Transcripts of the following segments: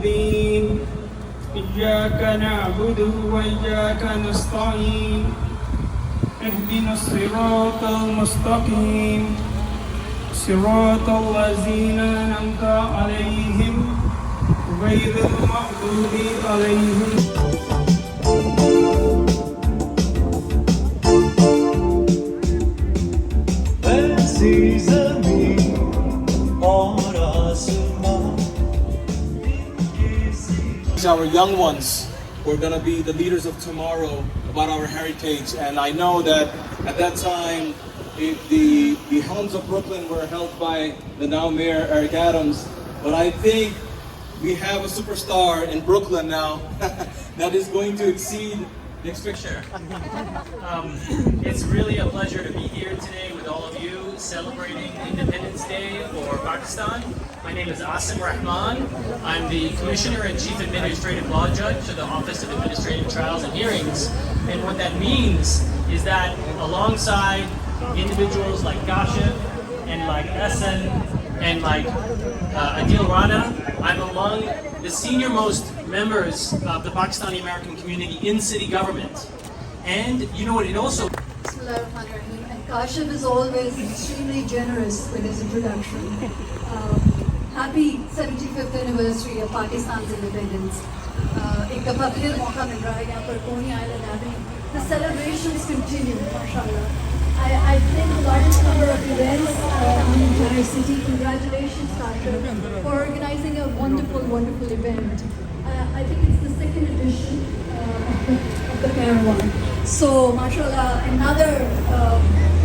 الدين إياك نعبد وإياك نستعين اهدنا الصراط المستقيم صراط الذين أنعمت عليهم غير المغضوب عليهم. Our young ones who are going to be the leaders of tomorrow about our heritage, and I know that at that time the helms of Brooklyn were held by the now Mayor Eric Adams, but I think we have a superstar in Brooklyn now that is going to exceed the expectation. It's really a pleasure to be here today with all of you celebrating Independence Day for Pakistan. My name is Asim Rahman. I'm the Commissioner and Chief Administrative Law Judge of the Office of Administrative Trials and Hearings. And what that means is that alongside individuals like Kashif and like Essen and like Adil Rana, I'm among the senior-most members of the Pakistani American community in city government. And you know what, it also... Bismillahirrahmanirrahim. And Kashif is always extremely generous with his introduction. Happy 75th anniversary of Pakistan's independence. एक दफा फिर मौका मिल रहा है यहाँ पर कोनी island आने. The celebrations continue, mashallah. I think the largest number of events in the entire city. Congratulations, Kashif, for organizing a wonderful, wonderful event. I think it's the second edition of the Caravan. So, mashallah, another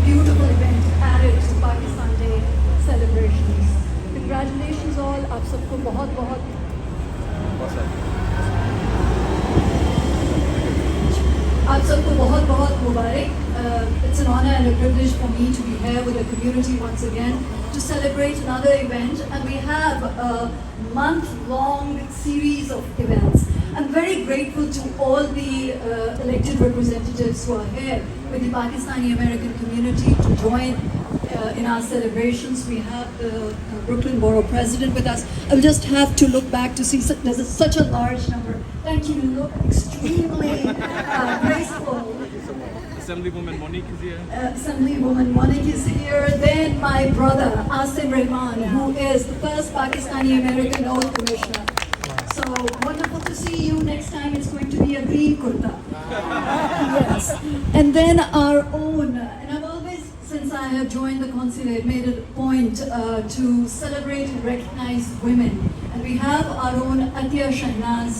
beautiful event added to Pakistan Day celebrations. Congratulations all, आप सबको बहुत बहुत मुबारक. It's an honor and a privilege for me to be here with the community once again to celebrate another event, and we have a month-long series of events. I'm very grateful to all the elected representatives who are here with the Pakistani American community to join in our celebrations. We have the Brooklyn Borough President with us. I will just have to look back to see there's such a large number. Thank you. You look extremely graceful. Assemblywoman Monique is here. Assemblywoman Monique is here. Then my brother Asim Rahman, who is the first Pakistani American Law Commissioner. So wonderful to see you. Next time it's going to be a green kurta. Yes. And then our own, and I've always, since I have joined the consulate, made it a point to celebrate and recognize women. And we have our own Atiya Shahnaz,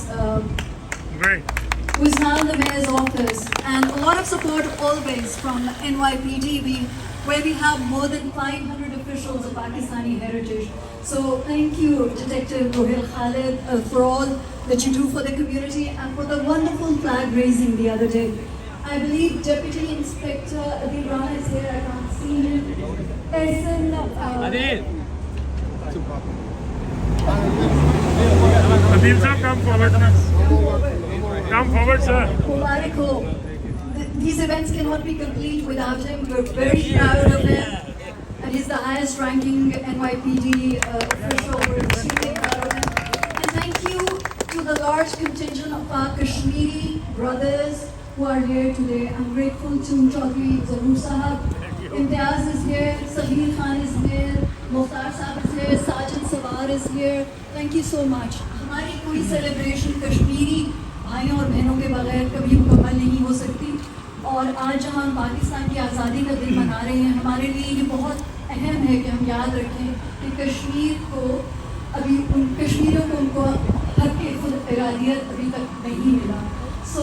who is now in the mayor's office, and a lot of support always from NYPD, where we have more than 500 officials of Pakistani heritage. So thank you, Detective Rohil Khalid, for all that you do for the community and for the wonderful flag raising the other day. I believe Deputy Inspector Adil Rana is here. I can't see him. Adil! Adil sir, come forward. Come forward, sir. Mubarak ho. These events cannot be complete without him. We're very proud of him. And he's the highest ranking NYPD official. We're extremely proud of him. And thank you to the large contingent of our Kashmiri brothers who are here today. I'm grateful to Chaudhry Zahoor Sahab. Imtiaz is here, Sabir Khan is here, Mukhtar Sahab is here, Sergeant Sawar is here. Thank you so much. हमारी कोई celebration Kashmiri भाइयों और बहनों के बगैर कभी मुकम्मल नहीं हो सकती. और आज जब हम पाकिस्तान की आज़ादी का दिन मना रहे हैं, हमारे लिए ये बहुत अहम है कि हम याद रखें कि कश्मीर को अभी उन कश्मीरियों को उनको हक खुद इरादियत अभी तक नहीं मिला. So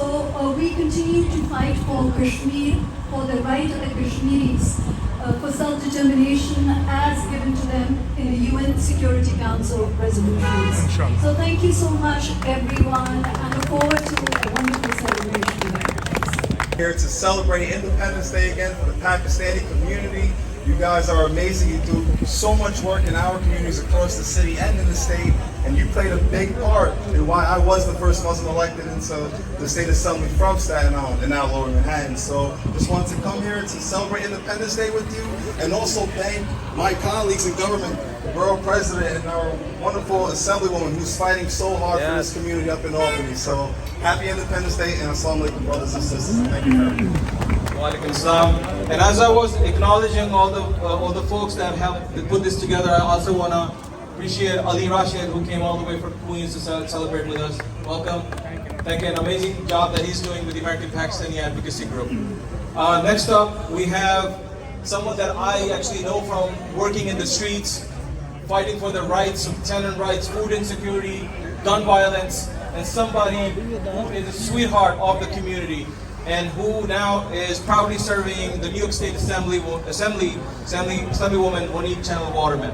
we continue to fight for Kashmir, for the right of the Kashmiris, for self-determination as given to them in the UN Security Council resolutions. So thank you so much, everyone, and I look forward to a wonderful celebration. Here to celebrate Independence Day again for the Pakistani community. You guys are amazing. You do so much work in our communities across the city and in the state, and you played a big part in why I was the first Muslim elected into the state assembly from Staten Island and now Lower Manhattan. So just wanted to come here to celebrate Independence Day with you, and also thank my colleagues in government for borough president and our wonderful assemblywoman who's fighting so hard for this community up in Albany. So happy Independence Day and assalamu alaikum, brothers and sisters. Thank you very much. Wa alaikum salam. And as I was acknowledging all the folks that helped put this together, I also want to appreciate Ali Rashid, who came all the way from Queens to celebrate with us. Welcome. Thank you. An amazing job that he's doing with the American Pakistani Advocacy Group. Next up, we have someone that I actually know from working in the streets, fighting for the rights, tenant rights, food insecurity, gun violence, and somebody who is a sweetheart of the community and who now is proudly serving the New York State Assemblywoman Monique Channel Waterman.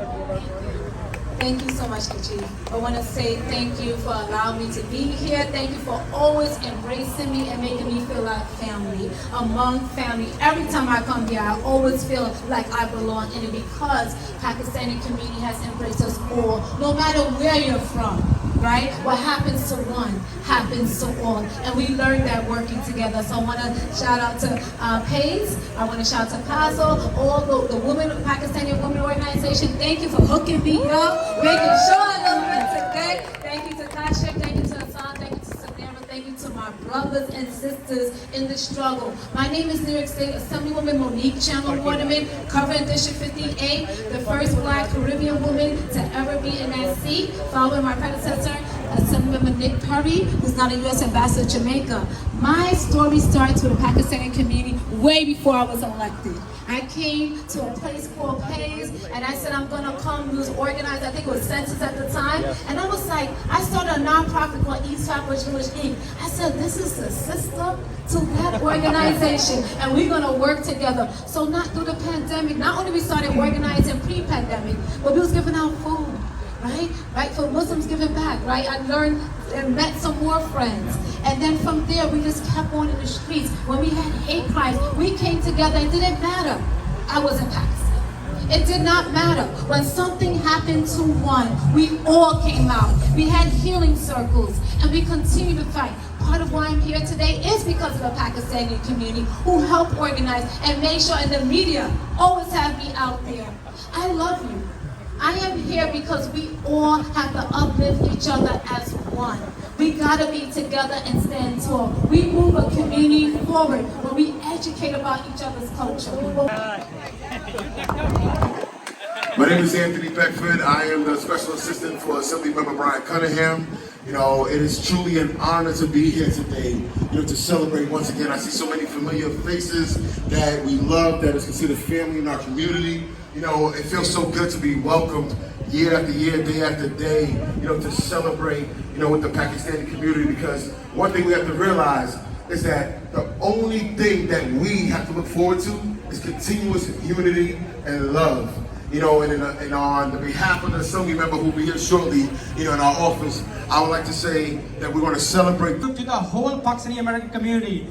Thank you so much, Chief. I want to say thank you for allowing me to be here. Thank you for always embracing me and making me feel like family, among family. Every time I come here, I always feel like I belong in it because Pakistani community has embraced us all, no matter where you're from, right? What happens to one happens to all, and we learned that working together. So I want to shout out to Pace. I want to shout out to Paso, all the women, Pakistani Women Organization. Thank you for hooking me up, making sure I look good today. Thank you to Kashif, thank you to Hassan, thank you to Samira, thank you to my brothers and sisters in the struggle. My name is New York State Assemblywoman Monique Chandler Waterman, covering District 58, the first Black Caribbean woman to ever be in that seat, following my predecessor, Assemblywoman Nick Perry, who's now the U.S. Ambassador to Jamaica. My story starts with the Pakistani community way before I was elected. I came to a place called Pays, and I said, I'm going to come. We was organized, I think it was Census at the time, and I was like, I started a nonprofit called East Flatbush Village Inc. I said, this is the sister to that organization, and we're going to work together. So not through the pandemic, not only we started organizing pre-pandemic, but we was giving out food. Right? For Muslims giving back, right? I learned and met some more friends. And then from there, we just kept on in the streets. When we had hate crimes, we came together. It didn't matter. I was in Pakistan. It did not matter. When something happened to one, we all came out. We had healing circles, and we continue to fight. Part of why I'm here today is because of the Pakistani community who helped organize and made sure, and the media always have me out there. I love you. I am here because we all have to uplift each other as one. We gotta be together and stand tall. We move a community forward when we educate about each other's culture. My name is Anthony Beckford. I am the Special Assistant for Assemblymember Brian Cunningham. You know, it is truly an honor to be here today, to celebrate once again. I see so many familiar faces that we love, that is considered family in our community. It feels so good to be welcomed year after year, day after day, to celebrate, with the Pakistani community, because one thing we have to realize is that the only thing that we have to look forward to is continuous unity and love. And on the behalf of the assembly member who will be here shortly, in our office, I would like to say that we're going to celebrate. To the whole Pakistani American community,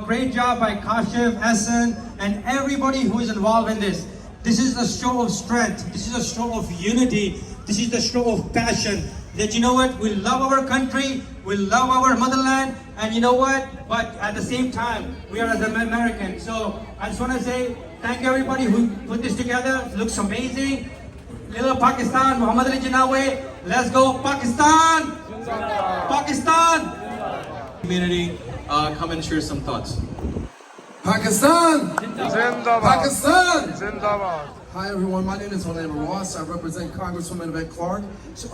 great job by Kashif, Hassan, and everybody who is involved in this. This is a show of strength. This is a show of unity. This is the show of passion. That we love our country, we love our motherland, and but at the same time, we are as American. So I just want to say thank you everybody who put this together. It looks amazing. Little Pakistan, Muhammad Ali Jinawe. Let's go Pakistan! Pakistan! Community, come and share some thoughts. Pakistan! Zindabad. Pakistan! Zindabad. Hi everyone, my name is Orlando Ross. I represent Congresswoman Yvette Clarke.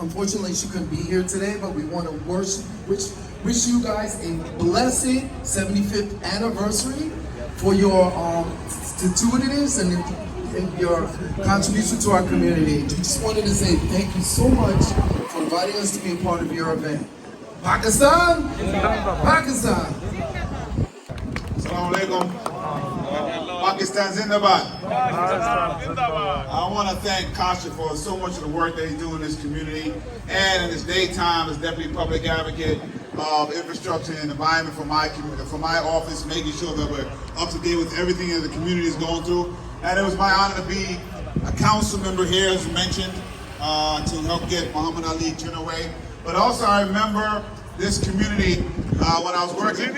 Unfortunately, she couldn't be here today, but we want to wish you guys a blessed 75th anniversary for your statuities and your contribution to our community. We just wanted to say thank you so much for inviting us to be a part of your event. Pakistan! Pakistan! Assalamu alaikum. Pakistan Zindabad. I want to thank Kasha for so much of the work that he's doing in this community, and in this daytime as Deputy Public Advocate of Infrastructure and Environment for my office, making sure that we're up to date with everything that the community is going through. And it was my honor to be a council member here, as mentioned, to help get Muhammad Ali turned away. But also I remember this community when I was working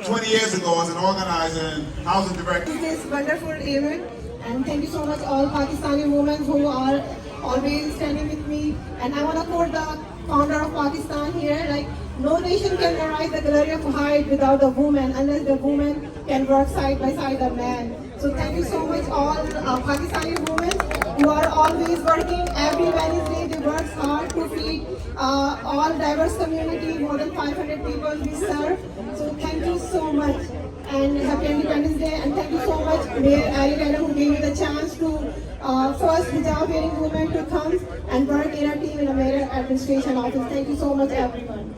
20 years ago as an organizer and housing director. This wonderful event, and thank you so much all Pakistani women who are always standing with me. And I want to quote the founder of Pakistan here, like, no nation can arise the glory of height without a woman, unless the woman can work side by side a man. So thank you so much all Pakistani women who are always working. Every Wednesday they work hard to feed all diverse community, more than 500 people we serve. So thank you so much. And happy Independence Day, and thank you so much Mayor Yarick who gave me the chance to first hijab wearing woman to come and work in a team in a mayor administration office. Thank you so much everyone.